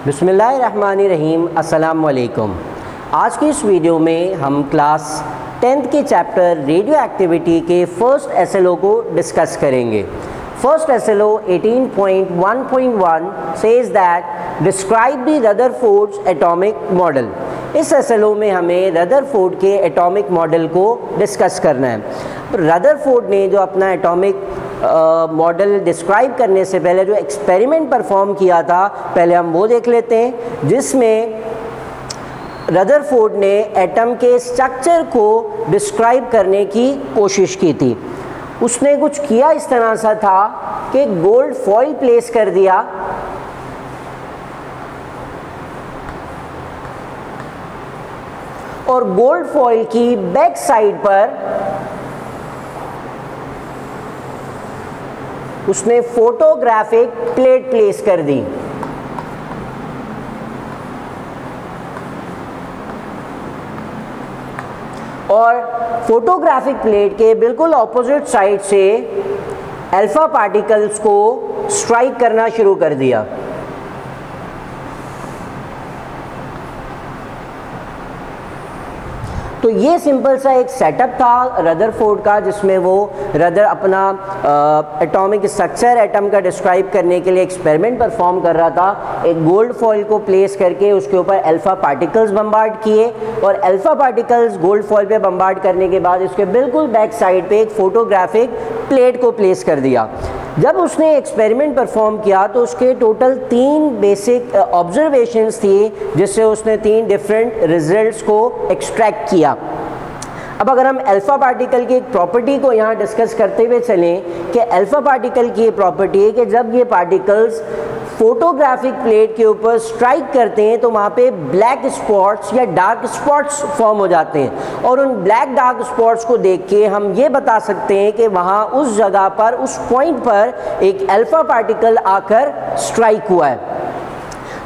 बिस्मिल्लाहिर्रहमानिर्रहीम। अस्सलाम वालेकुम। आज की इस वीडियो में हम क्लास 10th के चैप्टर रेडियो एक्टिविटी के फर्स्ट एसएलओ को डिस्कस करेंगे। First SLO 18.1.1 says that describe the Rutherford's atomic model. इस एसएलओ में हमें रदरफोर्ड के एटॉमिक मॉडल को डिस्कस करना है। रदरफोर्ड ने जो अपना एटॉमिक मॉडल डिस्क्राइब करने से पहले जो एक्सपेरिमेंट परफॉर्म किया था, पहले हम वो देख लेते हैं, जिसमें रदरफोर्ड ने एटम के स्ट्रक्चर को डिस्क्राइब करने की कोशिश की थी। उसने कुछ किया इस तरह सा था कि गोल्ड फॉइल प्लेस कर दिया और गोल्ड फॉइल की बैक साइड पर उसने फोटोग्राफिक प्लेट प्लेस कर दी और फोटोग्राफिक प्लेट के बिल्कुल ऑपोजिट साइड से अल्फा पार्टिकल्स को स्ट्राइक करना शुरू कर दिया। तो ये सिंपल सा एक सेटअप था रदरफोर्ड का, जिसमें वो अपना एटॉमिक स्ट्रक्चर एटम का डिस्क्राइब करने के लिए एक्सपेरिमेंट परफॉर्म कर रहा था। एक गोल्ड फॉइल को प्लेस करके उसके ऊपर अल्फा पार्टिकल्स बम्बार्ड किए और अल्फा पार्टिकल्स गोल्ड फॉइल पे बम्बार्ड करने के बाद इसके बिल्कुल बैक साइड पे एक फोटोग्राफिक प्लेट को प्लेस कर दिया। जब उसने एक्सपेरिमेंट परफॉर्म किया तो उसके टोटल 3 बेसिक ऑब्जर्वेशंस थी, जिससे उसने 3 डिफरेंट रिजल्ट्स को एक्सट्रैक्ट किया। अब अगर हम अल्फा पार्टिकल की एक प्रॉपर्टी को यहाँ डिस्कस करते हुए चलें कि अल्फा पार्टिकल की ये प्रॉपर्टी है कि जब ये पार्टिकल्स फोटोग्राफिक प्लेट के ऊपर स्ट्राइक करते हैं तो वहाँ पे ब्लैक स्पॉट्स या डार्क स्पॉट्स फॉर्म हो जाते हैं और उन ब्लैक डार्क स्पॉट्स को देख के हम ये बता सकते हैं कि वहाँ उस जगह पर, उस पॉइंट पर एक अल्फा पार्टिकल आकर स्ट्राइक हुआ है।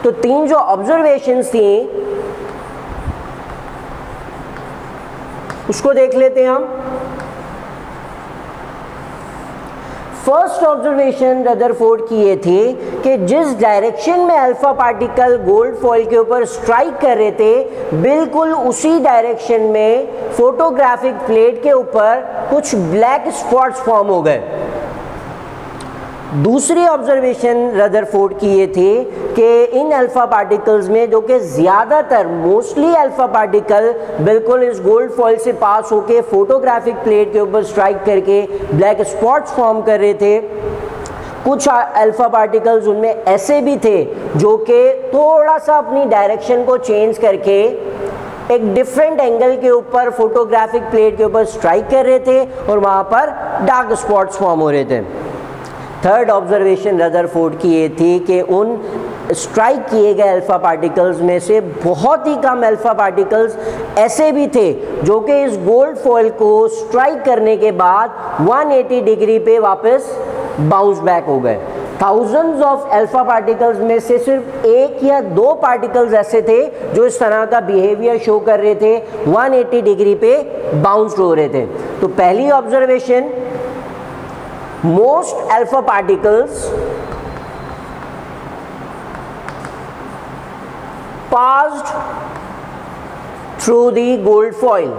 तो 3 जो ऑब्जर्वेशंस थी उसको देख लेते हैं हम। फर्स्ट ऑब्जर्वेशन रदरफोर्ड की ये थी कि जिस डायरेक्शन में अल्फा पार्टिकल गोल्ड फॉइल के ऊपर स्ट्राइक कर रहे थे, बिल्कुल उसी डायरेक्शन में फोटोग्राफिक प्लेट के ऊपर कुछ ब्लैक स्पॉट्स फॉर्म हो गए। दूसरी ऑब्जर्वेशन रदरफोर्ड की ये थी कि इन अल्फा पार्टिकल्स में, जो कि ज़्यादातर मोस्टली अल्फा पार्टिकल बिल्कुल इस गोल्ड फॉइल से पास होके फोटोग्राफिक प्लेट के ऊपर स्ट्राइक करके ब्लैक स्पॉट्स फॉर्म कर रहे थे। कुछ अल्फा पार्टिकल्स उनमें ऐसे भी थे जो कि थोड़ा सा अपनी डायरेक्शन को चेंज करके एक डिफरेंट एंगल के ऊपर फोटोग्राफिक प्लेट के ऊपर स्ट्राइक कर रहे थे और वहाँ पर डार्क स्पॉट्स फॉर्म हो रहे थे। थर्ड ऑब्जर्वेशन रदरफोर्ड की ये थी कि उन स्ट्राइक किए गए अल्फा पार्टिकल्स में से बहुत ही कम अल्फा पार्टिकल्स ऐसे भी थे जो कि इस गोल्ड फॉइल को स्ट्राइक करने के बाद 180 डिग्री पे वापस बाउंस बैक हो गए। थाउजेंड्स ऑफ अल्फा पार्टिकल्स में से सिर्फ 1 या 2 पार्टिकल्स ऐसे थे जो इस तरह का बिहेवियर शो कर रहे थे, 180 डिग्री पे बाउंस हो रहे थे। तो पहली observation, most alpha particles passed through the gold foil।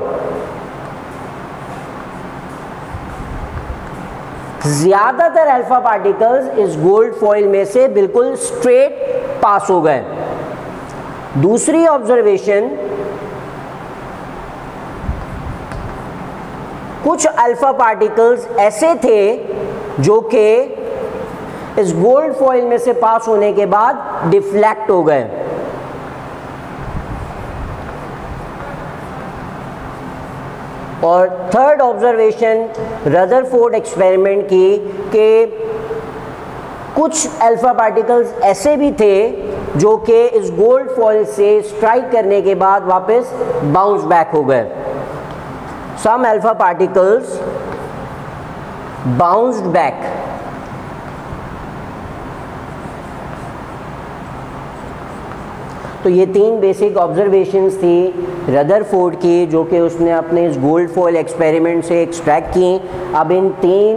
ज्यादातर अल्फा पार्टिकल्स इस गोल्ड फॉइल में से बिल्कुल स्ट्रेट पास हो गए। दूसरी ऑब्जर्वेशन, कुछ अल्फा पार्टिकल्स ऐसे थे जो कि इस गोल्ड फॉइल में से पास होने के बाद डिफ्लेक्ट हो गए। और थर्ड ऑब्जर्वेशन रदरफोर्ड एक्सपेरिमेंट की कि कुछ अल्फा पार्टिकल्स ऐसे भी थे जो कि इस गोल्ड फॉइल से स्ट्राइक करने के बाद वापस बाउंस बैक हो गए। Some alpha particles bounced back। तो ये 3 बेसिक ऑब्जर्वेशंस थी रदरफोर्ड की, जो कि उसने अपने इस गोल्ड फॉइल एक्सपेरिमेंट से एक्सट्रैक्ट की। अब इन 3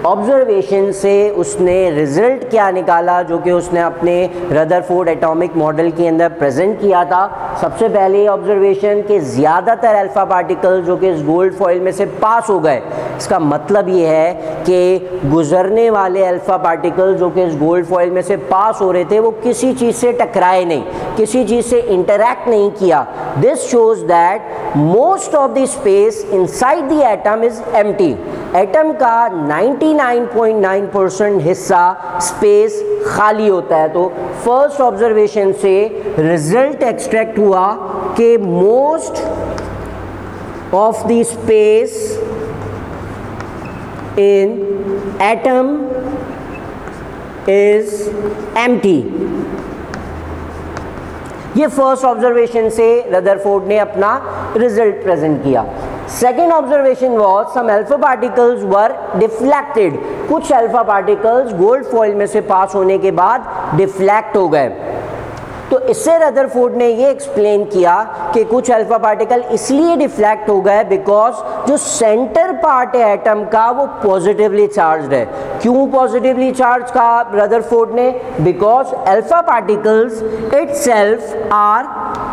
ऑब्जर्वेशन से उसने रिजल्ट क्या निकाला जो कि उसने अपने रदरफोर्ड एटॉमिक मॉडल के अंदर प्रेजेंट किया था। सबसे पहले ऑब्जर्वेशन के ज़्यादातर अल्फा पार्टिकल जो कि इस गोल्ड फॉइल में से पास हो गए। इसका मतलब ये है कि गुजरने वाले अल्फा पार्टिकल जो कि इस गोल्ड फॉइल में से पास हो रहे थे वो किसी चीज़ से टकराए नहीं, किसी चीज़ से इंटरैक्ट नहीं किया। This shows that most of the space inside the atom is empty. Atom का 99.9% हिस्सा स्पेस खाली होता है। तो फर्स्ट ऑब्जर्वेशन से रिजल्ट एक्सट्रैक्ट हुआ कि most of the space in atom is empty. ये फर्स्ट ऑब्जर्वेशन से रदरफोर्ड ने अपना रिजल्ट प्रेजेंट किया। Second observation was some alpha particles were deflected. कुछ अल्फा पार्टिकल्स गोल्ड फॉइल में से पास होने के बाद डिफ्लेक्ट हो गए। तो इससे रदरफोर्ड ने ये एक्सप्लेन किया कि कुछ अल्फा पार्टिकल इसलिए डिफ्लेक्ट हो गए बिकॉज जो सेंटर पार्ट है एटम का वो पॉजिटिवली चार्ज्ड है। क्यों पॉजिटिवली चार्ज कहा रदरफोर्ड ने? Because alpha particles itself are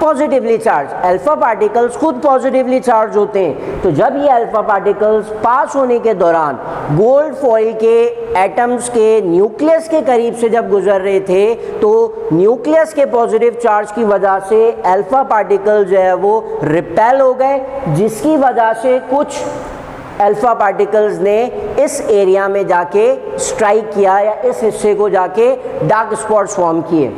positively charge. Alpha particles खुद पॉजिटिवली चार्ज होते हैं। तो जब ये अल्फा पार्टिकल्स पास होने के दौरान गोल्ड फॉइल के एटम्स के न्यूक्लियस के करीब से जब गुजर रहे थे तो न्यूक्लियस के पॉजिटिव चार्ज की वजह से अल्फा पार्टिकल जो है वो रिपेल हो गए, जिसकी वजह से कुछ अल्फा पार्टिकल्स ने इस एरिया में जाके स्ट्राइक किया या इस हिस्से को जाके डार्क स्पॉट्स फॉर्म किए।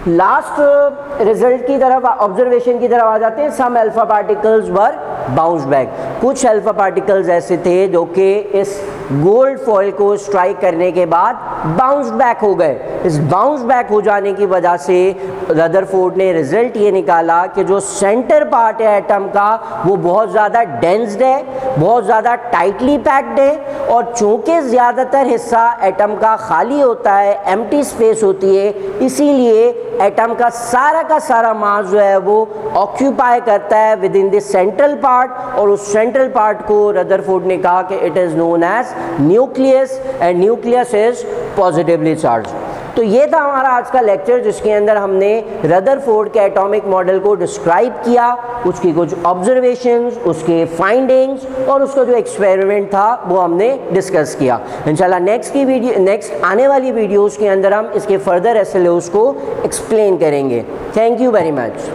लास्ट रिजल्ट की तरफ, ऑब्जर्वेशन की तरफ आ जाते हैं। Some alpha particles were bounce back. कुछ अल्फा पार्टिकल्स ऐसे थे जो कि इस गोल्ड फॉइल को स्ट्राइक करने के बाद बाउंस बैक हो गए। इस बाउंस बैक हो जाने की वजह से रदरफोर्ड ने रिजल्ट ये निकाला कि जो सेंटर पार्ट है एटम का वो बहुत ज़्यादा डेंस्ड है, बहुत ज़्यादा टाइटली पैक्ड है, और चूँकि ज़्यादातर हिस्सा एटम का खाली होता है, एम्प्टी स्पेस होती है, इसीलिए एटम का सारा मास जो है वो ऑक्यूपाई करता है within the central part. और उस सेंट्रल पार्ट को रदरफोर्ड ने कहा कि it is known as nucleus, and nucleus is positively charge. तो ये था हमारा आज का लेक्चर जिसके अंदर हमने रदरफोर्ड के एटॉमिक मॉडल को डिस्क्राइब किया, उसकी कुछ ऑब्जर्वेशंस, उसके फाइंडिंग्स और उसका जो एक्सपेरिमेंट था वो हमने डिस्कस किया। इंशाल्लाह नेक्स्ट आने वाली वीडियोस के अंदर हम इसके फर्दर एसएलओस को एक्सप्लेन करेंगे। Thank you very much.